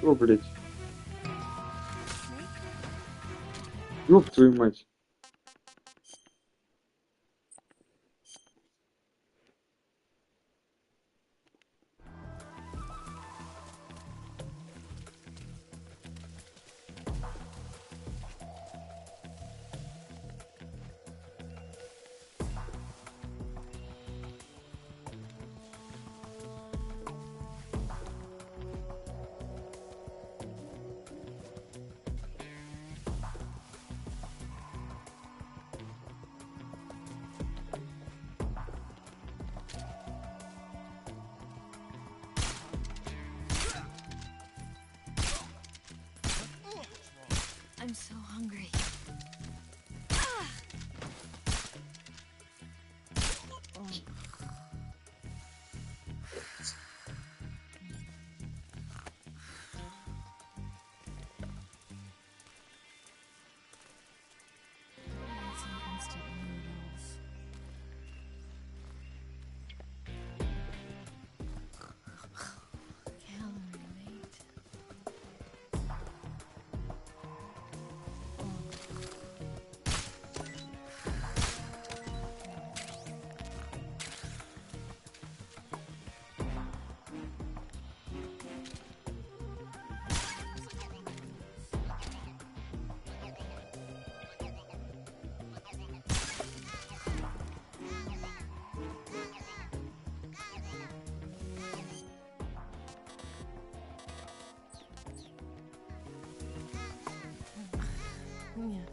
О, блядь. Ёб твою мать. I'm so hungry. Some instant noodles. Calorie weight. Yeah.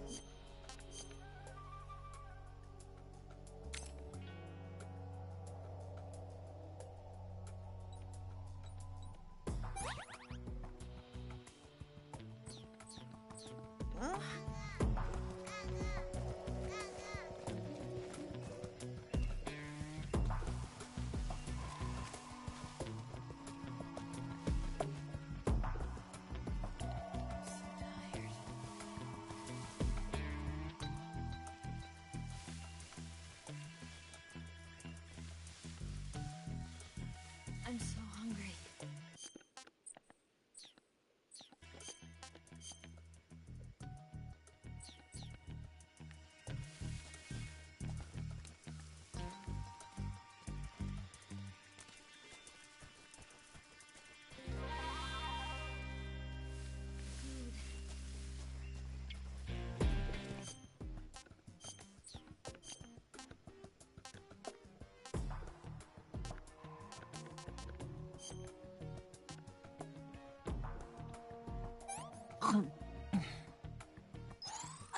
I'm so hungry.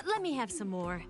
Let me have some more.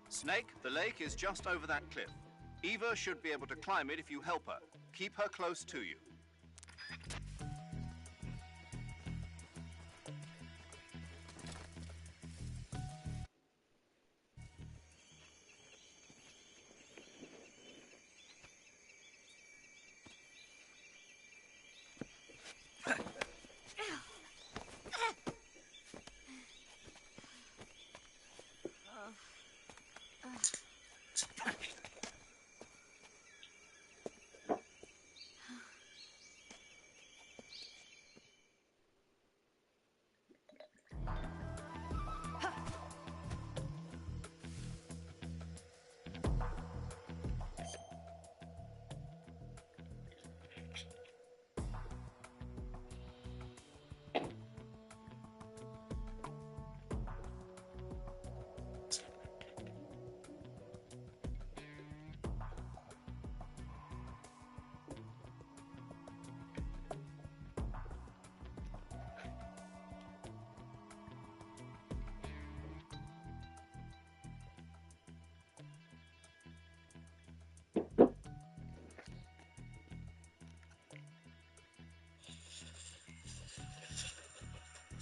Snake, the lake is just over that cliff. Eva should be able to climb it if you help her. Keep her close to you.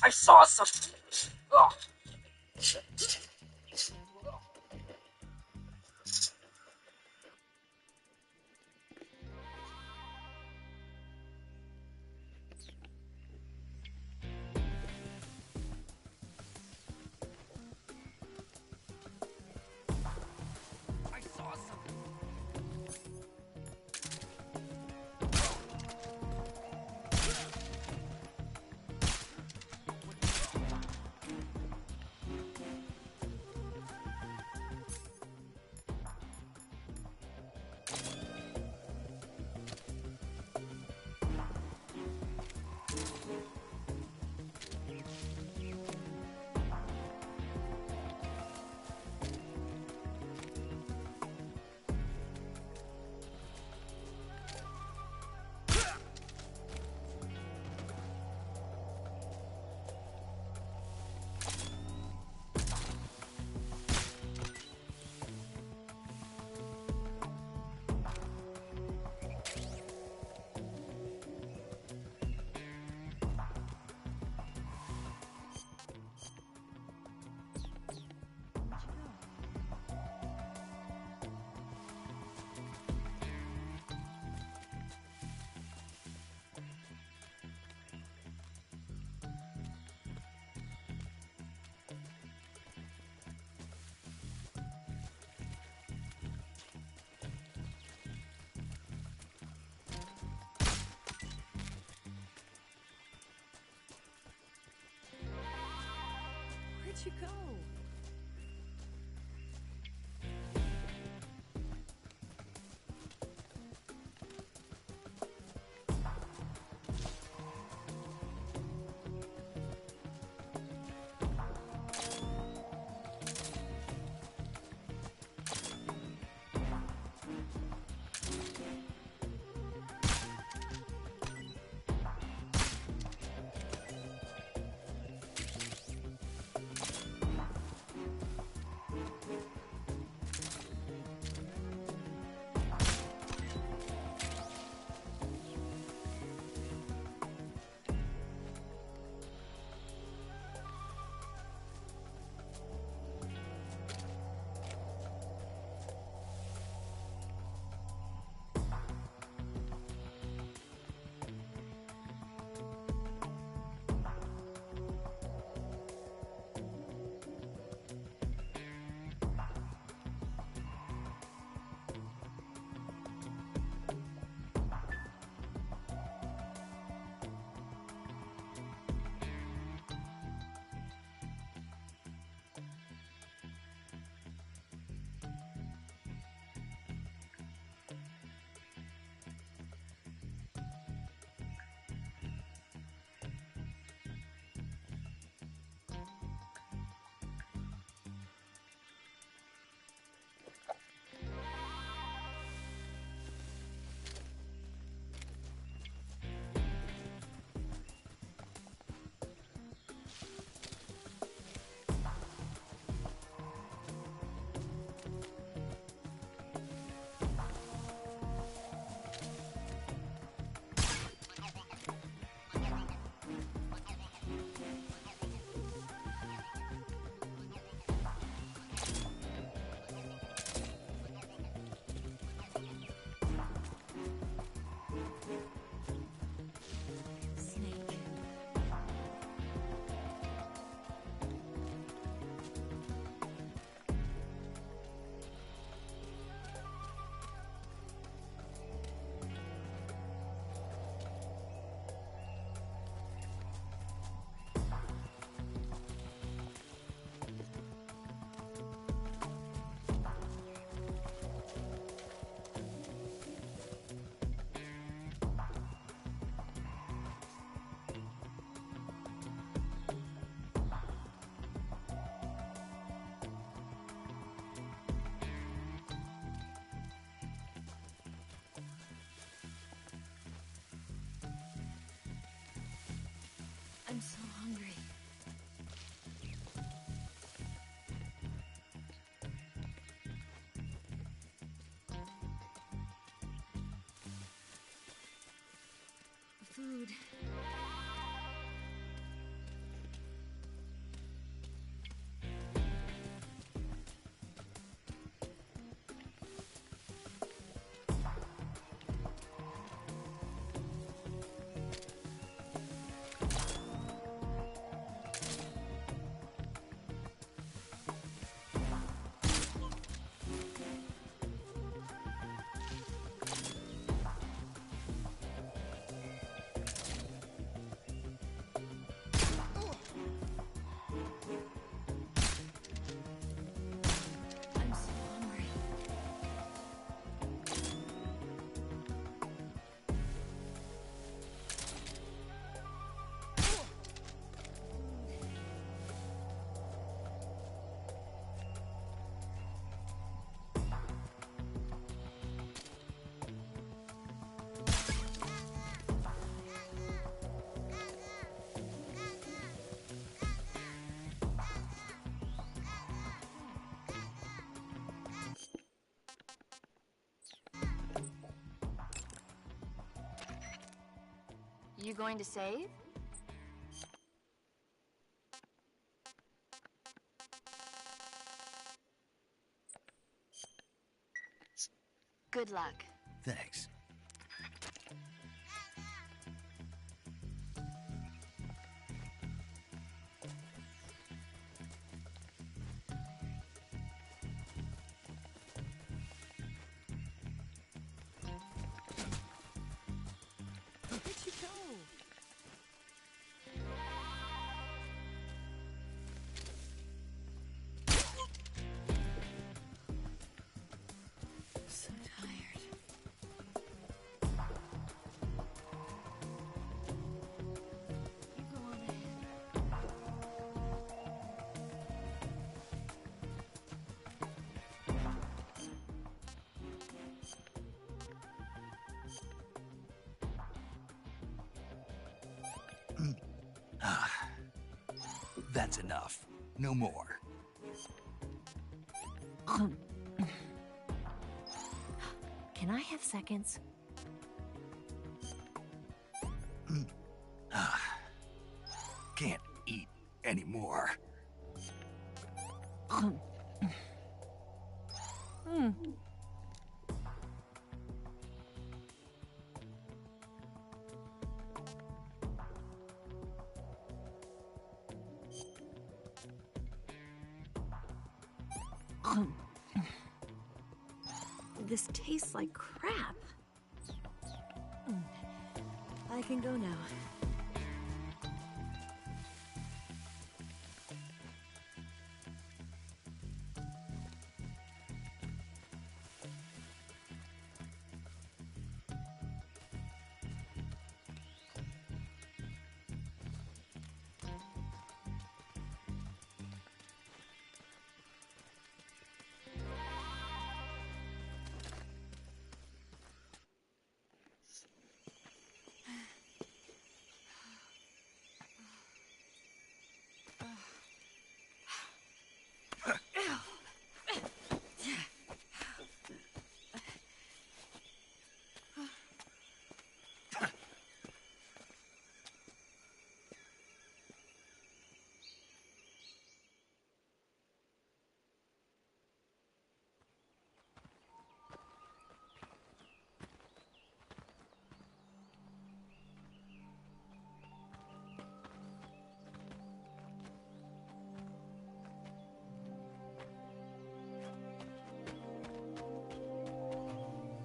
I saw some. Ugh. I saw something. Where'd you go? I'm so hungry. Food. You going to save? Good luck. Thanks. Where'd you go? So tired. You go on ahead. That's enough. No more. Can I have seconds? Can't eat anymore. This tastes like crap. I can go now.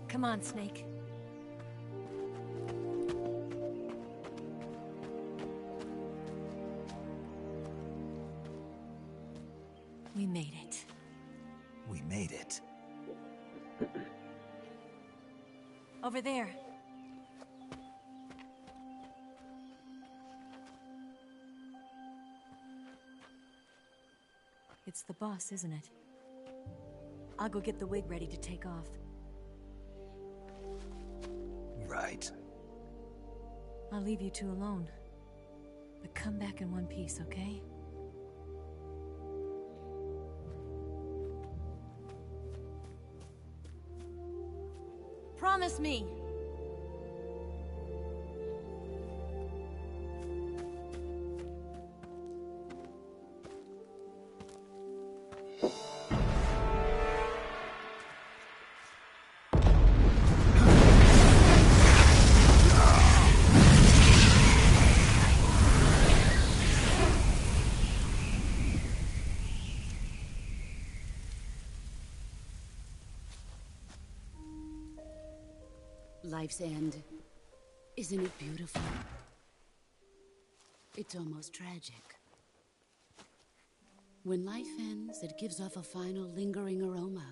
Come on, Snake. We made it. We made it. Over there. It's the boss, isn't it? I'll go get the wig ready to take off. Right. I'll leave you two alone. But come back in one piece, okay? Promise me! Life's end. Isn't it beautiful? It's almost tragic. When life ends, it gives off a final lingering aroma.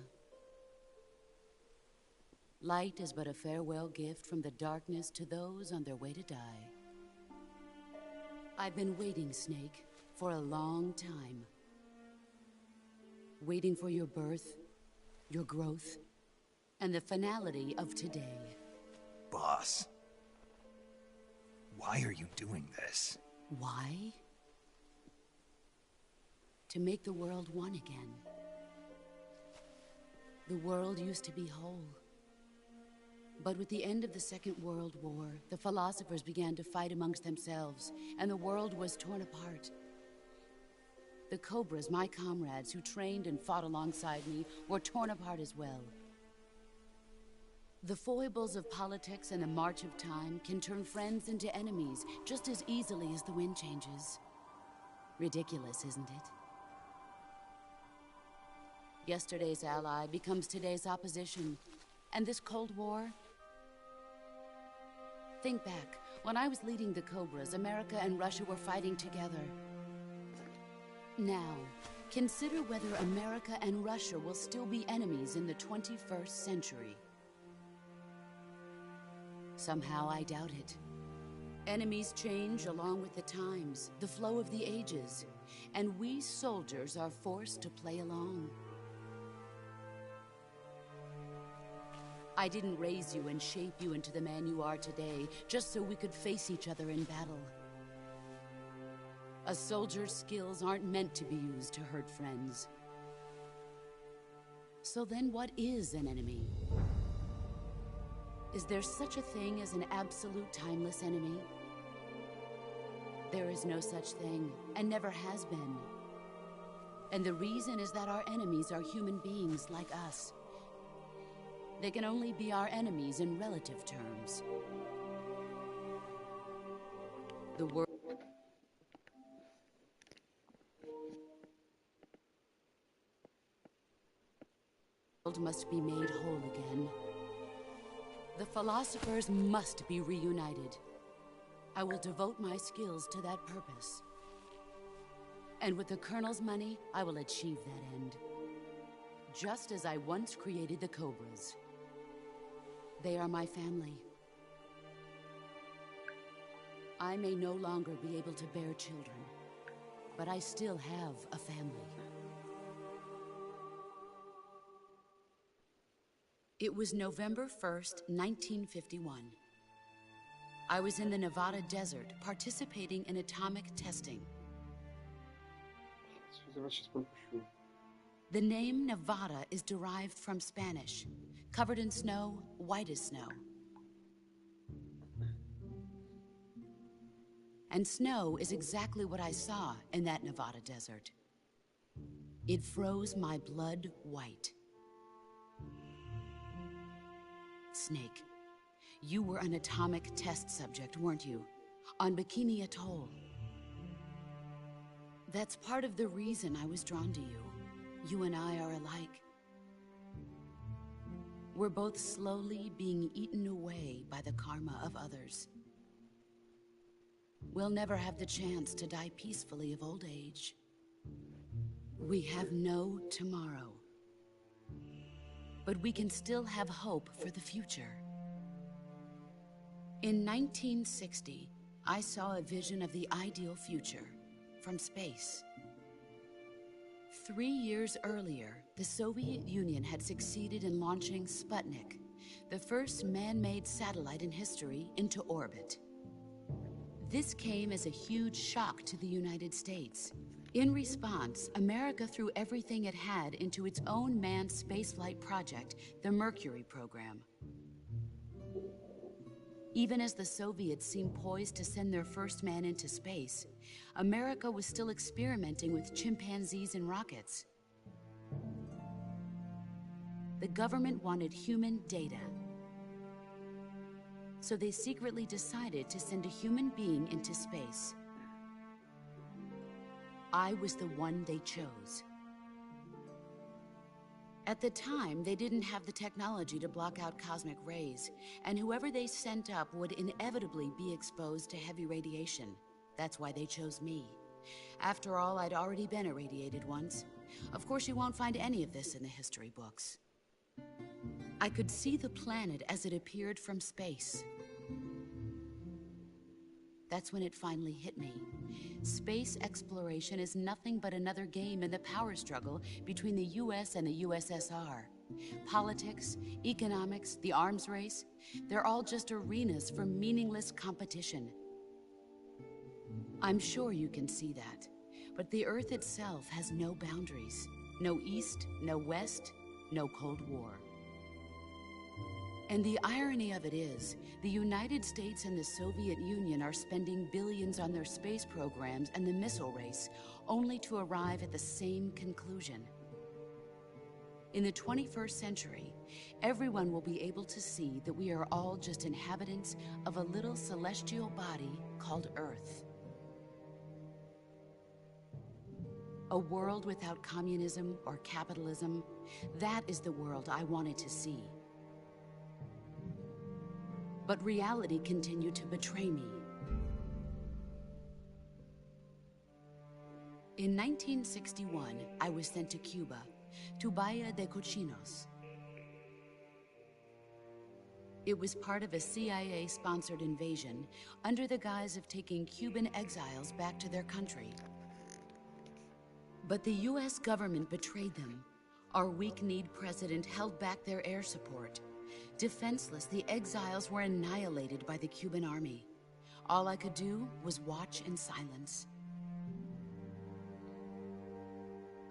Light is but a farewell gift from the darkness to those on their way to die. I've been waiting, Snake, for a long time. Waiting for your birth, your growth, and the finality of today. Boss. Why are you doing this? Why? To make the world one again. The world used to be whole. But with the end of the Second World War, the philosophers began to fight amongst themselves, and the world was torn apart. The Cobras, my comrades who trained and fought alongside me, were torn apart as well. The foibles of politics and the march of time can turn friends into enemies just as easily as the wind changes. Ridiculous, isn't it? Yesterday's ally becomes today's opposition. And this Cold War? Think back. When I was leading the Cobras, America and Russia were fighting together. Now, consider whether America and Russia will still be enemies in the 21st century. Somehow I doubt it. Enemies change along with the times, the flow of the ages, and we soldiers are forced to play along. I didn't raise you and shape you into the man you are today just so we could face each other in battle. A soldier's skills aren't meant to be used to hurt friends. So then what is an enemy? Is there such a thing as an absolute timeless enemy? There is no such thing, and never has been. And the reason is that our enemies are human beings like us. They can only be our enemies in relative terms. The world must be made whole again. The philosophers must be reunited. I will devote my skills to that purpose. And with the Colonel's money, I will achieve that end. Just as I once created the Cobras. They are my family. I may no longer be able to bear children, but I still have a family. It was November 1st, 1951. I was in the Nevada desert participating in atomic testing. Я вас сейчас пропущу. The name Nevada is derived from Spanish. Covered in snow, white as snow. And snow is exactly what I saw in that Nevada desert. It froze my blood white. Snake, you were an atomic test subject, weren't you? On Bikini Atoll. That's part of the reason I was drawn to you. You and I are alike. We're both slowly being eaten away by the karma of others. We'll never have the chance to die peacefully of old age. We have no tomorrow. But we can still have hope for the future. In 1960, I saw a vision of the ideal future from space. 3 years earlier, the Soviet Union had succeeded in launching Sputnik, the first man-made satellite in history, into orbit. This came as a huge shock to the United States. In response, America threw everything it had into its own manned spaceflight project, the Mercury program. Even as the Soviets seemed poised to send their first man into space, America was still experimenting with chimpanzees and rockets. The government wanted human data. So they secretly decided to send a human being into space. I was the one they chose. At the time, they didn't have the technology to block out cosmic rays, and whoever they sent up would inevitably be exposed to heavy radiation. That's why they chose me. After all, I'd already been irradiated once. Of course, you won't find any of this in the history books. I could see the planet as it appeared from space. That's when it finally hit me. Space exploration is nothing but another game in the power struggle between the US and the USSR. Politics, economics, the arms race, they're all just arenas for meaningless competition. I'm sure you can see that, but the Earth itself has no boundaries. No East, no West, no Cold War. And the irony of it is, the United States and the Soviet Union are spending billions on their space programs and the missile race, only to arrive at the same conclusion. In the 21st century, everyone will be able to see that we are all just inhabitants of a little celestial body called Earth. A world without communism or capitalism, that is the world I wanted to see. But reality continued to betray me. In 1961, I was sent to Cuba, to Bahia de Cochinos. It was part of a CIA-sponsored invasion under the guise of taking Cuban exiles back to their country. But the US government betrayed them. Our weak-kneed president held back their air support. Defenseless, the exiles were annihilated by the Cuban army. All I could do was watch in silence.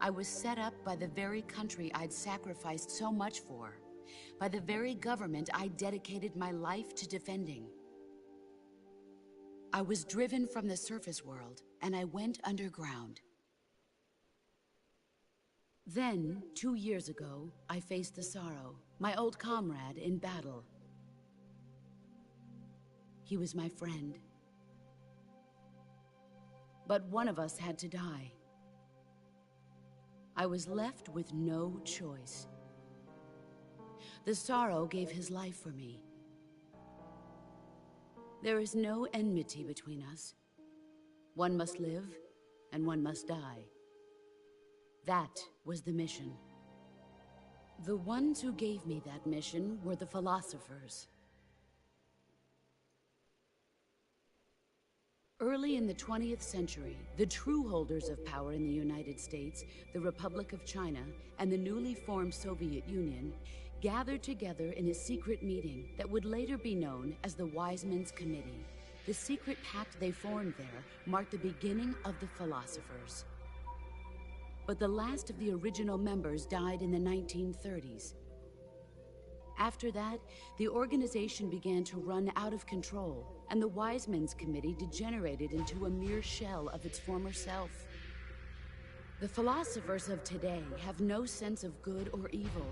I was set up by the very country I'd sacrificed so much for, by the very government I dedicated my life to defending. I was driven from the surface world, and I went underground. Then, 2 years ago, I faced the Sorrow, my old comrade in battle. He was my friend. But one of us had to die. I was left with no choice. The Sorrow gave his life for me. There is no enmity between us. One must live, and one must die. That was the mission. The ones who gave me that mission were the philosophers. Early in the 20th century, the true holders of power in the United States, the Republic of China, and the newly formed Soviet Union gathered together in a secret meeting that would later be known as the Wise Men's Committee. The secret pact they formed there marked the beginning of the philosophers. But the last of the original members died in the 1930s. After that, the organization began to run out of control, and the Wise Men's Committee degenerated into a mere shell of its former self. The philosophers of today have no sense of good or evil.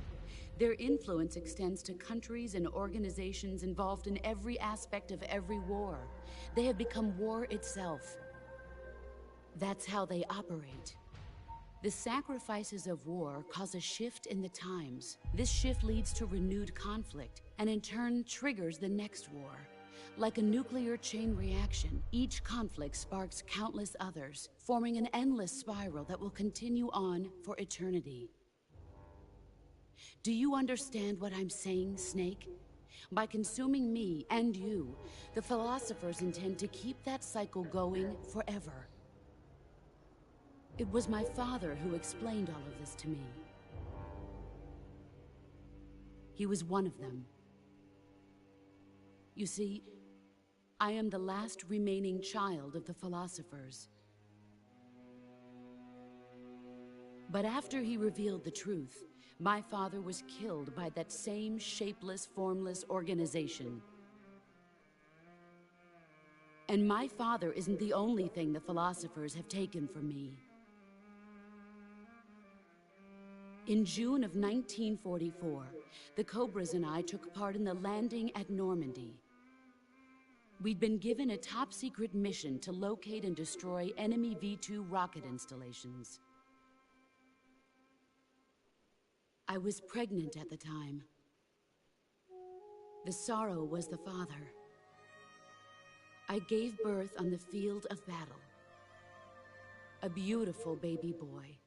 Their influence extends to countries and organizations involved in every aspect of every war. They have become war itself. That's how they operate. The sacrifices of war cause a shift in the times. This shift leads to renewed conflict, and in turn triggers the next war. Like a nuclear chain reaction, each conflict sparks countless others, forming an endless spiral that will continue on for eternity. Do you understand what I'm saying, Snake? By consuming me and you, the philosophers intend to keep that cycle going forever. It was my father who explained all of this to me. He was one of them. You see, I am the last remaining child of the philosophers. But after he revealed the truth, my father was killed by that same shapeless, formless organization. And my father isn't the only thing the philosophers have taken from me. In June of 1944, the Cobras and I took part in the landing at Normandy. We'd been given a top-secret mission to locate and destroy enemy V-2 rocket installations. I was pregnant at the time. The Sorrow was the father. I gave birth on the field of battle. A beautiful baby boy.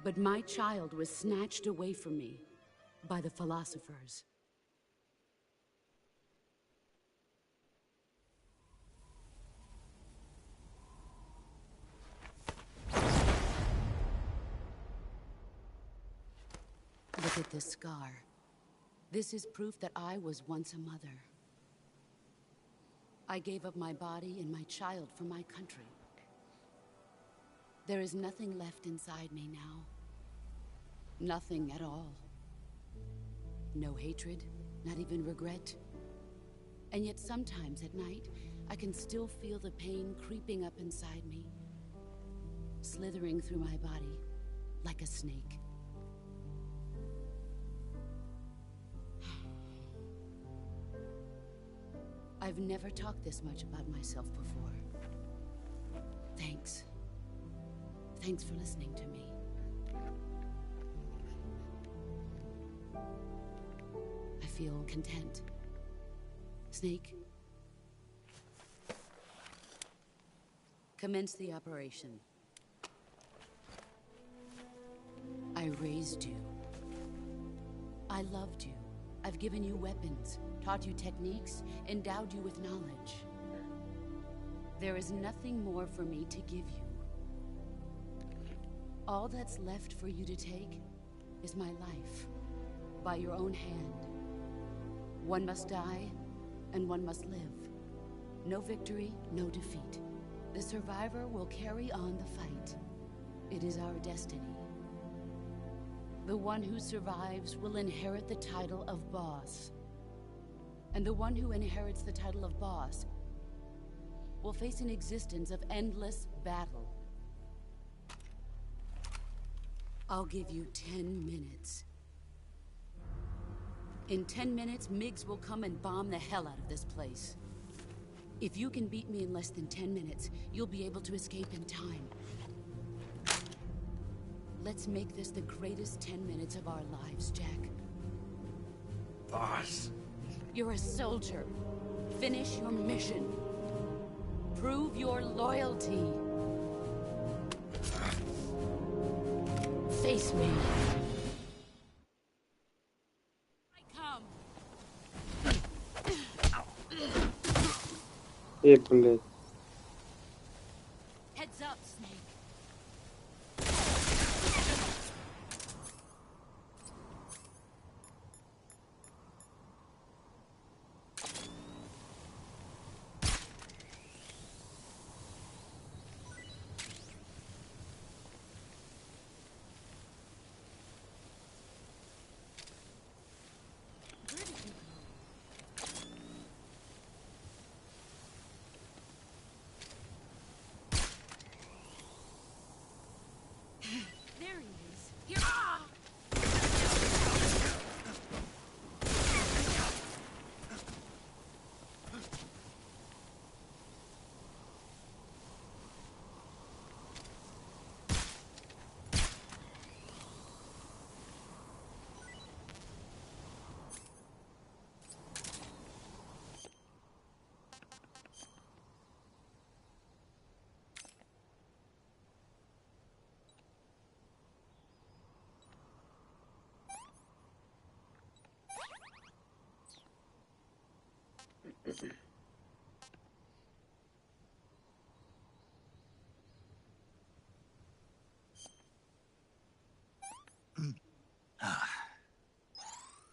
But my child was snatched away from me by the philosophers. Look at this scar. This is proof that I was once a mother. I gave up my body and my child for my country. There is nothing left inside me now. Nothing at all. No hatred, not even regret. And yet sometimes at night, I can still feel the pain creeping up inside me, slithering through my body like a snake. I've never talked this much about myself before. Thanks. Thanks for listening to me. I feel content. Snake, commence the operation. I raised you. I loved you. I've given you weapons, taught you techniques, endowed you with knowledge. There is nothing more for me to give you. All that's left for you to take is my life, by your own hand. One must die, and one must live. No victory, no defeat. The survivor will carry on the fight. It is our destiny. The one who survives will inherit the title of boss. And the one who inherits the title of boss will face an existence of endless battle. I'll give you 10 minutes. In 10 minutes, MiGs will come and bomb the hell out of this place. If you can beat me in less than 10 minutes, you'll be able to escape in time. Let's make this the greatest 10 minutes of our lives, Jack. Boss. You're a soldier. Finish your mission. Prove your loyalty. Face me. I come. Блядь. Heads up, Snake. There he is. Here. Ah!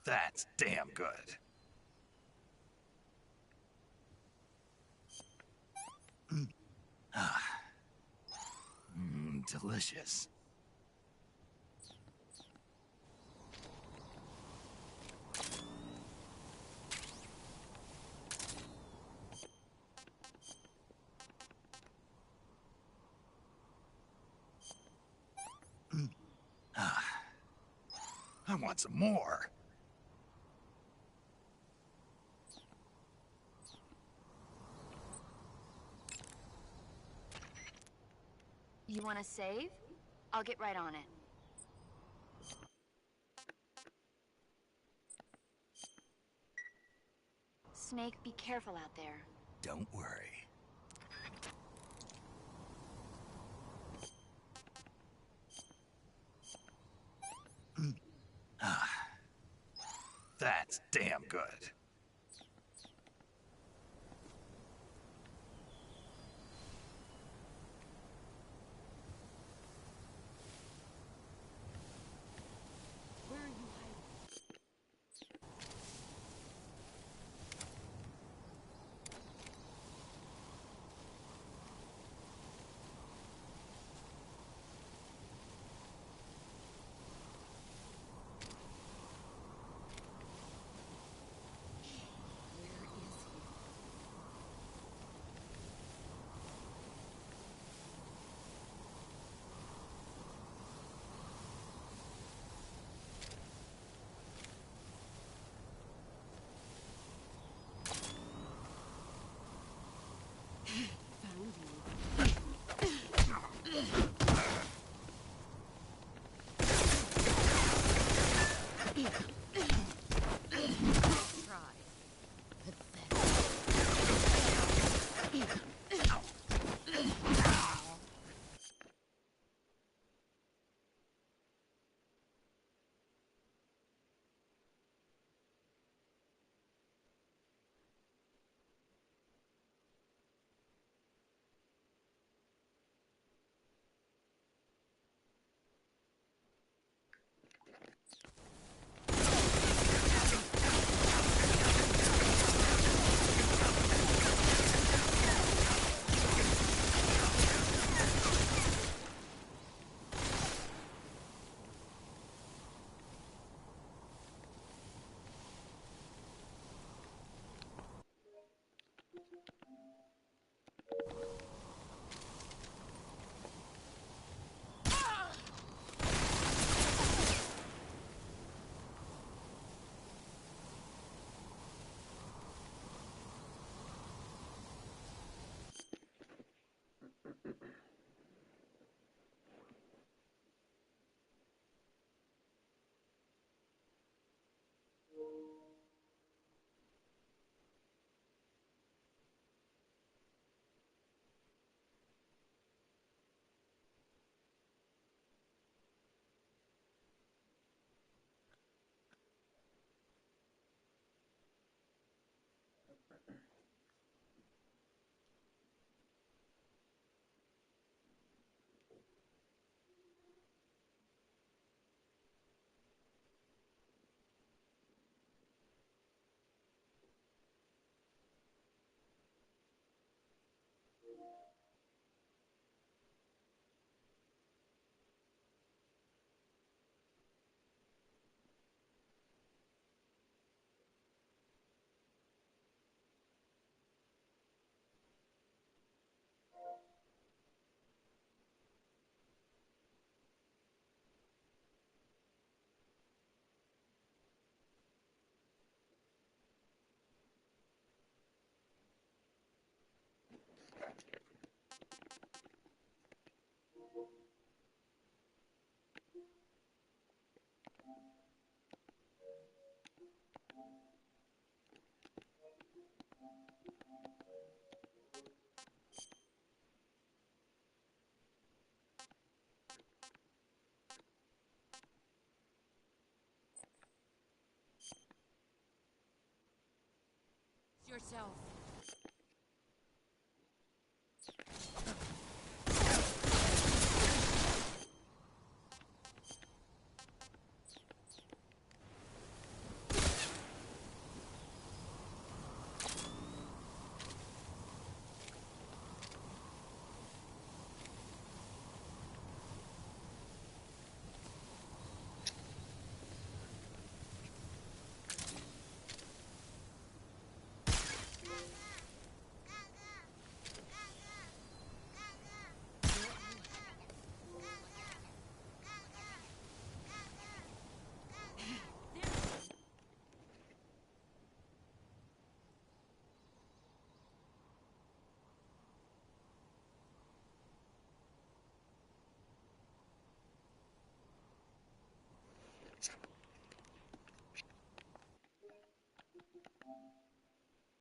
That's damn good. Delicious. I want some more. You want to save? I'll get right on it. Snake, be careful out there. Don't worry. That's damn good. Where are you hiding? yourself.